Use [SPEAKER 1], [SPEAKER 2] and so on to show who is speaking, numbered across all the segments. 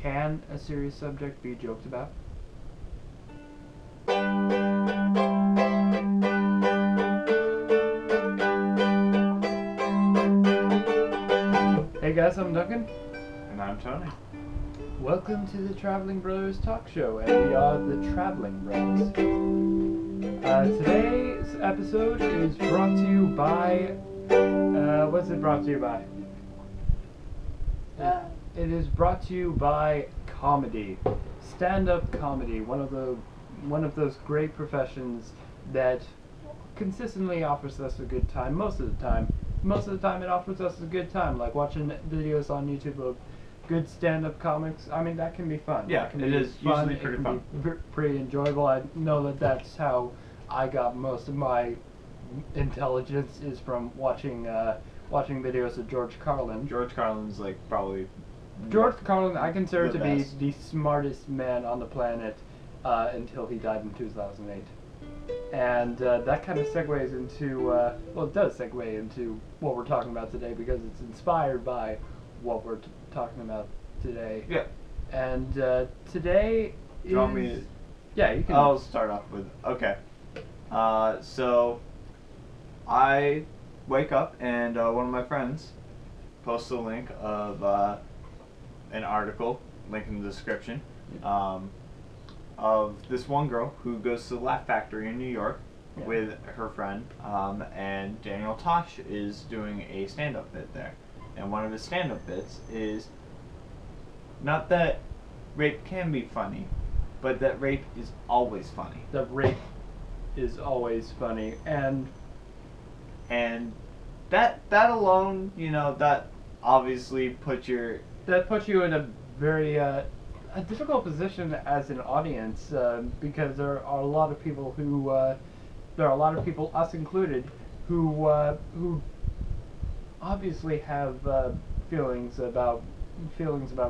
[SPEAKER 1] can a serious subject be joked about? Hey guys, I'm Duncan.
[SPEAKER 2] And I'm Tony.
[SPEAKER 1] Welcome to the Traveling Brothers Talk Show, and we are the Traveling Brothers. Today's episode is brought to you by... what's it brought to you by? It is brought to you by comedy. Stand-up comedy, one of those great professions that consistently offers us a good time most of the time. Most of the time it offers us a good time, like watching videos on YouTube of good stand-up comics. I mean, that can be fun.
[SPEAKER 2] Yeah, it is usually pretty fun.
[SPEAKER 1] Be pretty enjoyable. I know that that's how I got most of my intelligence, is from watching videos of George Carlin.
[SPEAKER 2] George Carlin's like probably...
[SPEAKER 1] George Carlin, I consider to be
[SPEAKER 2] best.
[SPEAKER 1] the smartest man on the planet until he died in 2008. And that kind of segues into, well, it does segue into what we're talking about today, because it's inspired by what we're talking about today.
[SPEAKER 2] Yeah.
[SPEAKER 1] And today is...
[SPEAKER 2] Do you want me to...
[SPEAKER 1] Yeah, you can...
[SPEAKER 2] I'll start off with... Okay. So, I wake up and one of my friends posts a link of an article, link in the description, of this one girl who goes to the Laugh Factory in New York with her friend, and Daniel Tosh is doing a stand-up bit there. And one of his stand-up bits is not that rape can be funny, but that rape is always funny.
[SPEAKER 1] That rape is always funny, and
[SPEAKER 2] that alone, you know, that obviously puts you
[SPEAKER 1] in a very a difficult position as an audience, because there are a lot of people who us included, who obviously have feelings about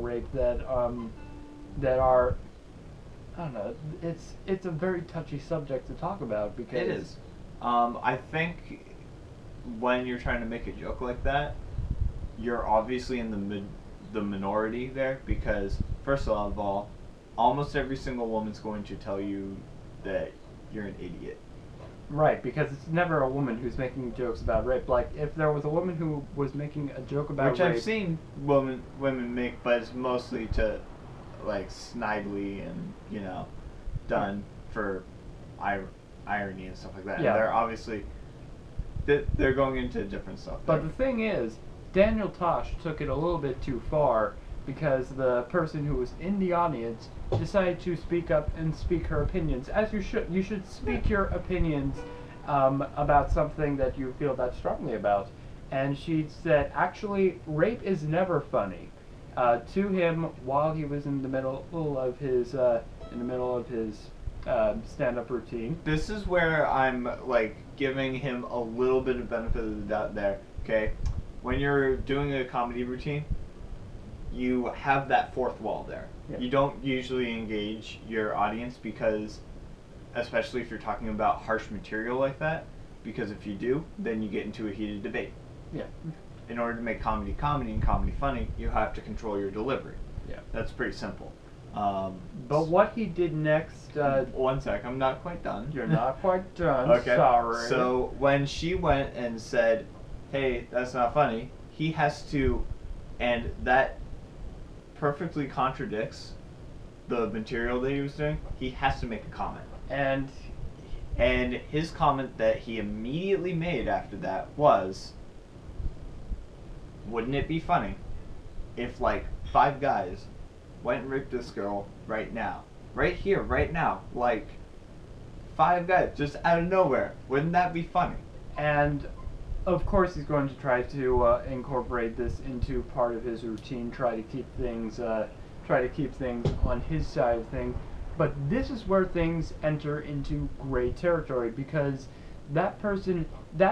[SPEAKER 1] rape that are, I don't know, it's a very touchy subject to talk about, because
[SPEAKER 2] it is. I think when you're trying to make a joke like that, you're obviously in the minority there, because first of all, almost every single woman's going to tell you that you're an idiot.
[SPEAKER 1] Right, because it's never a woman who's making jokes about rape. Like, if there was a woman who was making a joke about
[SPEAKER 2] rape... Which I've seen women make, but it's mostly to, like, snidely and, you know, done for irony and stuff like that.
[SPEAKER 1] Yeah.
[SPEAKER 2] And they're obviously... They're going into different stuff there.
[SPEAKER 1] But the thing is, Daniel Tosh took it a little bit too far, because the person who was in the audience decided to speak up and speak her opinions, as you should. You should speak your opinions about something that you feel that strongly about. And she said, actually, rape is never funny. To him, while he was in the middle of his stand-up routine.
[SPEAKER 2] This is where I'm like giving him a little bit of benefit of the doubt there. Okay, when you're doing a comedy routine, you have that fourth wall there. Yeah. You don't usually engage your audience, because, especially if you're talking about harsh material like that, because if you do, then you get into a heated debate.
[SPEAKER 1] Yeah.
[SPEAKER 2] In order to make comedy and comedy funny, you have to control your delivery.
[SPEAKER 1] Yeah.
[SPEAKER 2] That's pretty simple.
[SPEAKER 1] But what he did next...
[SPEAKER 2] one sec, I'm not quite done.
[SPEAKER 1] You're not quite done,
[SPEAKER 2] okay.
[SPEAKER 1] Sorry.
[SPEAKER 2] So when she went and said, hey, that's not funny, he has to, and that perfectly contradicts the material that he was doing, he has to make a comment. And his comment that he immediately made after that was, wouldn't it be funny if, like, 5 guys went and raped this girl right now? Right here, right now. Like, 5 guys, just out of nowhere. Wouldn't that be funny?
[SPEAKER 1] And, of course, he's going to try to incorporate this into part of his routine, try to keep things on his side of things. But this is where things enter into gray territory, because that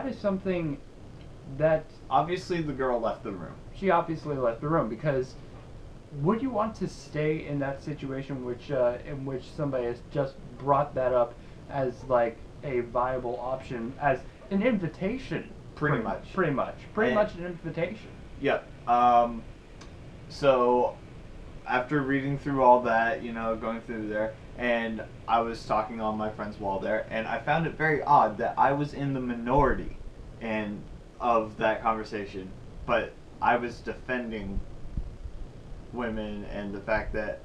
[SPEAKER 1] is something that...
[SPEAKER 2] Obviously, the girl left the room.
[SPEAKER 1] She obviously left the room, because would you want to stay in that situation in which somebody has just brought that up as, like, a viable option, as an invitation? Pretty much an invitation.
[SPEAKER 2] Yep. So, after reading through all that, going through there, and I was talking on my friend's wall there, and I found it very odd that I was in the minority and of that conversation, but I was defending women and the fact that,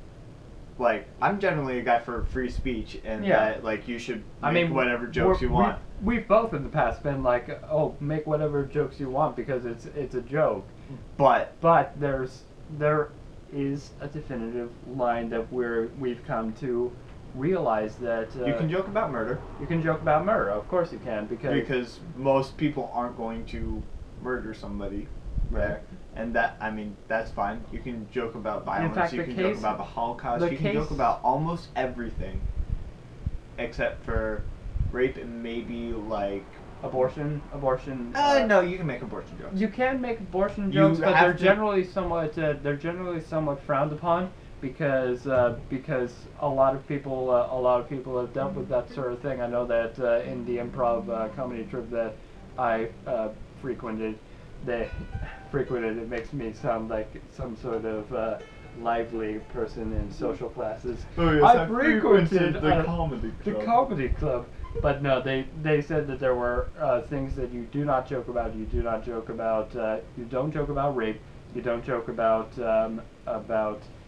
[SPEAKER 2] like, I'm generally a guy for free speech and that, like, you should make whatever jokes you want.
[SPEAKER 1] We've both in the past been like, oh, make whatever jokes you want because it's a joke.
[SPEAKER 2] But
[SPEAKER 1] there is a definitive line that we've come to realize that
[SPEAKER 2] you can joke about murder.
[SPEAKER 1] You can joke about murder, of course you can,
[SPEAKER 2] because most people aren't going to murder somebody there. And that's fine. You can joke about violence.
[SPEAKER 1] In fact,
[SPEAKER 2] you can joke about the Holocaust. You can joke about almost everything, except for rape and maybe like
[SPEAKER 1] abortion.
[SPEAKER 2] No, you can make abortion jokes.
[SPEAKER 1] You can make abortion jokes, but they're generally somewhat frowned upon because a lot of people have dealt with that sort of thing. I know that in the improv comedy troupe that I frequented. It makes me sound like some sort of lively person in social classes.
[SPEAKER 2] Oh yes, I frequented the
[SPEAKER 1] comedy club. But no, they said that there were things that you do not joke about. You do not joke about. You don't joke about rape. You don't joke about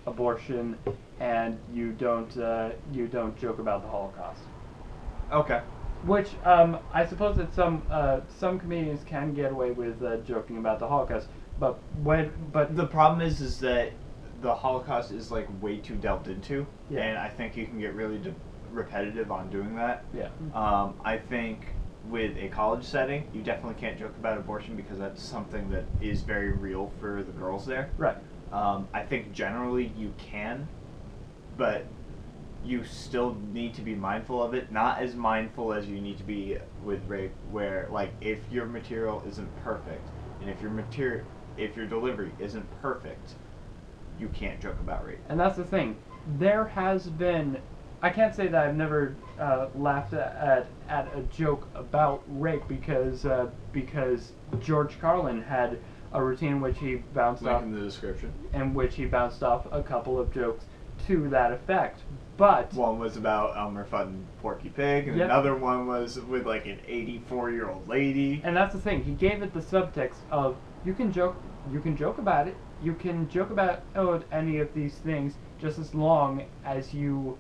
[SPEAKER 1] abortion, and you don't joke about the Holocaust.
[SPEAKER 2] Okay.
[SPEAKER 1] Which I suppose that some comedians can get away with joking about the Holocaust, but
[SPEAKER 2] the problem is that the Holocaust is like way too delved into,
[SPEAKER 1] yeah.
[SPEAKER 2] And I think you can get really repetitive on doing that.
[SPEAKER 1] Yeah.
[SPEAKER 2] I think with a college setting, you definitely can't joke about abortion because that's something that is very real for the girls there.
[SPEAKER 1] Right.
[SPEAKER 2] I think generally you can, but you still need to be mindful of it. Not as mindful as you need to be with rape, where like if your material isn't perfect and if your delivery isn't perfect, you can't joke about rape.
[SPEAKER 1] And that's the thing. There has been, I can't say that I've never laughed at a joke about rape because George Carlin had a routine in which he bounced off.
[SPEAKER 2] Link in the description.
[SPEAKER 1] In which he bounced off a couple of jokes to that effect. But
[SPEAKER 2] one was about Elmer Fudd and Porky Pig, and another one was with like an 84-year-old lady.
[SPEAKER 1] And that's the thing. He gave it the subtext of you can joke about it. You can joke about any of these things just as long as you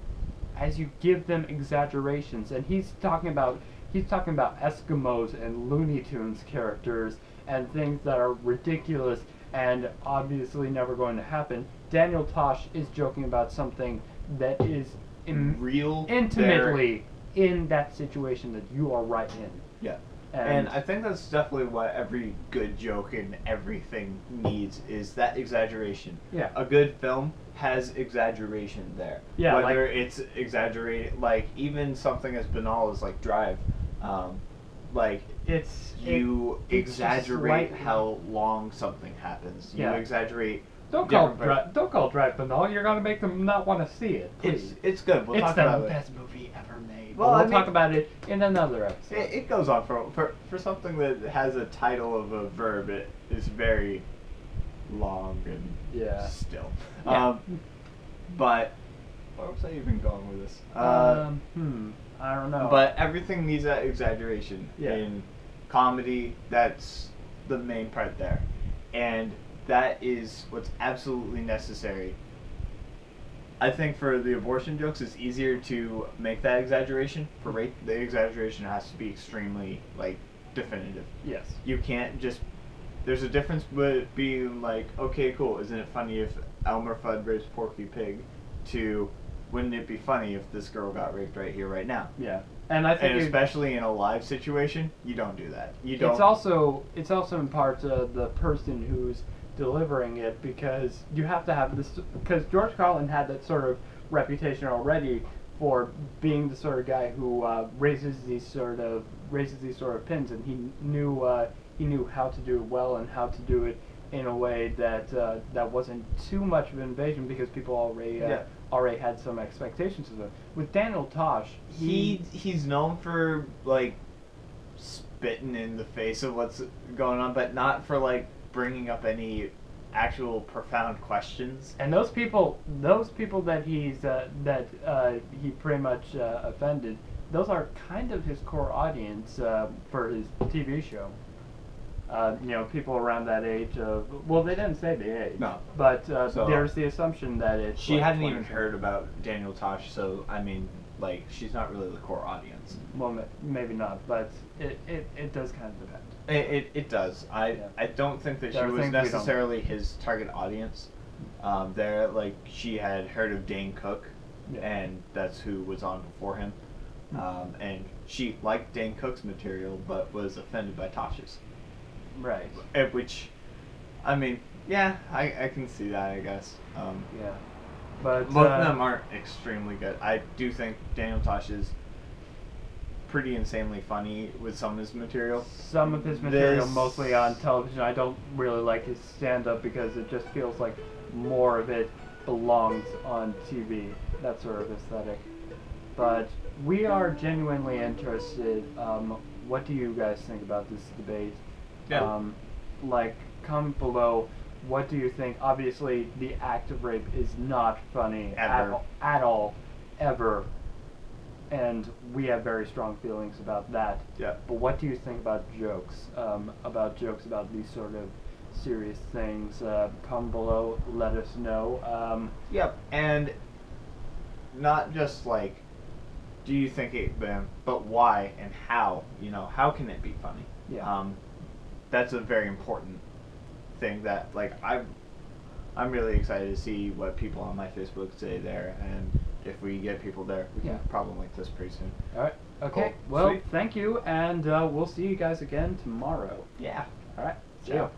[SPEAKER 1] give them exaggerations. And he's talking about Eskimos and Looney Tunes characters and things that are ridiculous and obviously never going to happen. Daniel Tosh is joking about something that is
[SPEAKER 2] real,
[SPEAKER 1] intimately in that situation that you are right in.
[SPEAKER 2] Yeah. And I think that's definitely what every good joke and everything needs, is that exaggeration.
[SPEAKER 1] Yeah.
[SPEAKER 2] A good film has exaggeration there.
[SPEAKER 1] Yeah.
[SPEAKER 2] Whether it's exaggerated, like even something as banal as like Drive, you exaggerate how long something happens. You exaggerate.
[SPEAKER 1] Don't call Drive banal. You're gonna make them not want to see it. Please.
[SPEAKER 2] It's good. We'll talk about it.
[SPEAKER 1] It's the best movie ever made.
[SPEAKER 2] Well,
[SPEAKER 1] we'll talk about it in another episode.
[SPEAKER 2] It goes on for something that has a title of a verb. It is very long and still.
[SPEAKER 1] Yeah.
[SPEAKER 2] But where was I even going with this?
[SPEAKER 1] I don't know.
[SPEAKER 2] But everything needs that exaggeration.
[SPEAKER 1] Yeah.
[SPEAKER 2] In comedy, that's the main part there, and that is what's absolutely necessary. I think for the abortion jokes, it's easier to make that exaggeration. For rape, the exaggeration has to be extremely, like, definitive.
[SPEAKER 1] Yes.
[SPEAKER 2] You can't just... There's a difference with being like, okay, cool, isn't it funny if Elmer Fudd rapes Porky Pig, to, wouldn't it be funny if this girl got raped right here, right now?
[SPEAKER 1] Yeah. And I think
[SPEAKER 2] especially in a live situation, you don't do that. You don't...
[SPEAKER 1] It's also in part the person who's delivering it, because you have to have this, because George Carlin had that sort of reputation already for being the sort of guy who raises these sort of pins, and he knew how to do it well and how to do it in a way that wasn't too much of an invasion, because people already had some expectations of him. With Daniel Tosh,
[SPEAKER 2] he's known for like spitting in the face of what's going on, but not for like bringing up any actual profound questions.
[SPEAKER 1] And those people that he pretty much offended, those are kind of his core audience for his TV show. People around that age of, well, they didn't say the age.
[SPEAKER 2] No.
[SPEAKER 1] But
[SPEAKER 2] So,
[SPEAKER 1] there's the assumption that it's.
[SPEAKER 2] She
[SPEAKER 1] like
[SPEAKER 2] hadn't even
[SPEAKER 1] 20.
[SPEAKER 2] heard about Daniel Tosh, so I mean, like, she's not really the core audience.
[SPEAKER 1] Well, maybe not, but it does kind of depend.
[SPEAKER 2] It does. I don't think that she
[SPEAKER 1] There are
[SPEAKER 2] was
[SPEAKER 1] things we don't-
[SPEAKER 2] necessarily his target audience. She had heard of Dane Cook,
[SPEAKER 1] Yeah.
[SPEAKER 2] and that's who was on before him. And she liked Dane Cook's material, but was offended by Tosh's.
[SPEAKER 1] Right.
[SPEAKER 2] Which, I mean, yeah, I can see that, I guess.
[SPEAKER 1] Yeah. But
[SPEAKER 2] Both of them aren't extremely good. I do think Daniel Tosh is pretty insanely funny with some of his material.
[SPEAKER 1] Some of his material,
[SPEAKER 2] This-
[SPEAKER 1] mostly on television. I don't really like his stand-up because it just feels like more of it belongs on TV. That sort of aesthetic. But we are genuinely interested. What do you guys think about this debate?
[SPEAKER 2] Yeah.
[SPEAKER 1] Comment below. What do you think? Obviously, the act of rape is not funny
[SPEAKER 2] Ever.
[SPEAKER 1] at all, ever. And we have very strong feelings about that.
[SPEAKER 2] Yeah.
[SPEAKER 1] But what do you think about jokes? About these sort of serious things? Comment below. Let us know.
[SPEAKER 2] Yep. And not just like, do you think it, but why and how? How can it be funny?
[SPEAKER 1] Yeah.
[SPEAKER 2] That's a very important thing that, like, I'm really excited to see what people on my Facebook say there, and if we get people there, we can probably link this pretty soon.
[SPEAKER 1] All right. Okay.
[SPEAKER 2] Cool.
[SPEAKER 1] Well,
[SPEAKER 2] Sweet.
[SPEAKER 1] thank you, and we'll see you guys again tomorrow.
[SPEAKER 2] Yeah.
[SPEAKER 1] All right. See
[SPEAKER 2] Ciao.
[SPEAKER 1] ya.